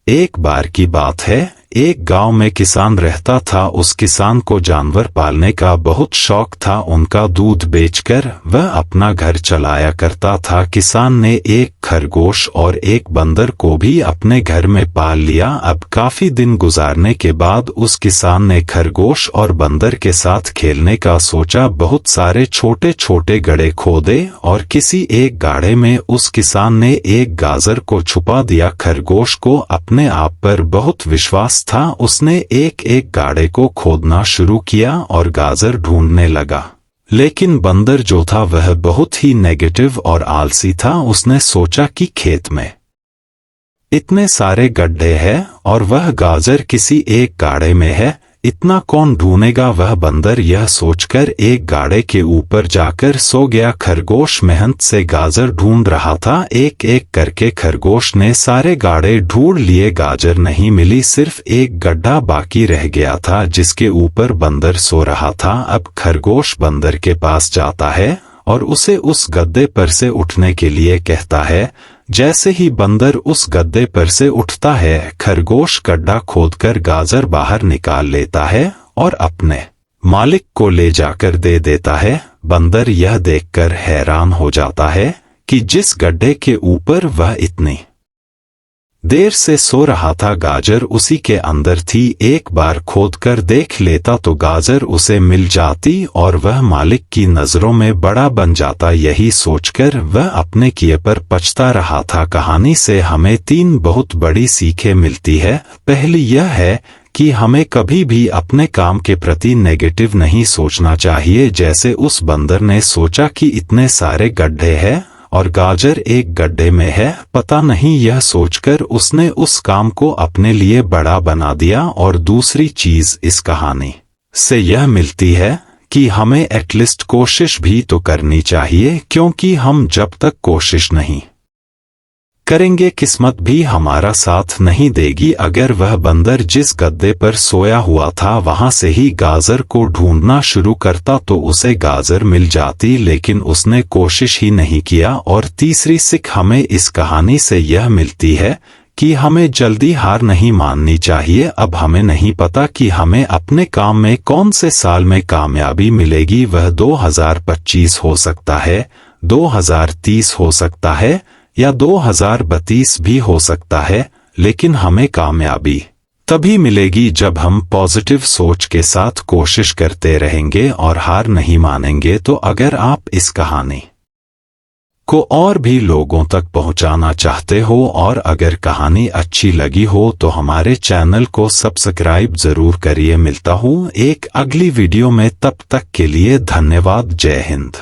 एक बार की बात है, एक गांव में किसान रहता था। उस किसान को जानवर पालने का बहुत शौक था। उनका दूध बेचकर वह अपना घर चलाया करता था। किसान ने एक खरगोश और एक बंदर को भी अपने घर में पाल लिया। अब काफी दिन गुजारने के बाद उस किसान ने खरगोश और बंदर के साथ खेलने का सोचा। बहुत सारे छोटे छोटे गड्ढे खोदे और किसी एक गाढ़े में उस किसान ने एक गाजर को छुपा दिया। खरगोश को अपने आप पर बहुत विश्वास था। उसने एक एक गाढ़े को खोदना शुरू किया और गाजर ढूंढने लगा। लेकिन बंदर जो था वह बहुत ही नेगेटिव और आलसी था। उसने सोचा कि खेत में इतने सारे गड्ढे हैं और वह गाजर किसी एक गाढ़े में है, इतना कौन ढूंढेगा। वह बंदर यह सोचकर एक गाढ़े के ऊपर जाकर सो गया। खरगोश मेहनत से गाजर ढूंढ रहा था। एक एक करके खरगोश ने सारे गाढ़े ढूंढ लिए। गाजर नहीं मिली, सिर्फ एक गड्ढा बाकी रह गया था जिसके ऊपर बंदर सो रहा था। अब खरगोश बंदर के पास जाता है और उसे उस गद्दे पर से उठने के लिए कहता है। जैसे ही बंदर उस गद्दे पर से उठता है, खरगोश गड्ढा खोदकर गाजर बाहर निकाल लेता है और अपने मालिक को ले जाकर दे देता है। बंदर यह देखकर हैरान हो जाता है कि जिस गड्ढे के ऊपर वह इतनी देर से सो रहा था, गाजर उसी के अंदर थी। एक बार खोदकर देख लेता तो गाजर उसे मिल जाती और वह मालिक की नजरों में बड़ा बन जाता। यही सोचकर वह अपने किए पर पछता रहा था। कहानी से हमें 3 बहुत बड़ी सीखें मिलती है। पहली यह है कि हमें कभी भी अपने काम के प्रति नेगेटिव नहीं सोचना चाहिए। जैसे उस बंदर ने सोचा कि इतने सारे गड्ढे हैं और गाजर एक गड्ढे में है, पता नहीं, यह सोचकर उसने उस काम को अपने लिए बड़ा बना दिया। और दूसरी चीज इस कहानी से यह मिलती है कि हमें एटलीस्ट कोशिश भी तो करनी चाहिए, क्योंकि हम जब तक कोशिश नहीं करेंगे किस्मत भी हमारा साथ नहीं देगी। अगर वह बंदर जिस गद्दे पर सोया हुआ था वहां से ही गाजर को ढूंढना शुरू करता तो उसे गाजर मिल जाती, लेकिन उसने कोशिश ही नहीं किया। और तीसरी सीख हमें इस कहानी से यह मिलती है कि हमें जल्दी हार नहीं माननी चाहिए। अब हमें नहीं पता कि हमें अपने काम में कौन से साल में कामयाबी मिलेगी। वह 2025 हो सकता है, 2030 हो सकता है या 2032 भी हो सकता है, लेकिन हमें कामयाबी तभी मिलेगी जब हम पॉजिटिव सोच के साथ कोशिश करते रहेंगे और हार नहीं मानेंगे। तो अगर आप इस कहानी को और भी लोगों तक पहुंचाना चाहते हो और अगर कहानी अच्छी लगी हो तो हमारे चैनल को सब्सक्राइब जरूर करिए। मिलता हूं एक अगली वीडियो में, तब तक के लिए धन्यवाद। जय हिंद।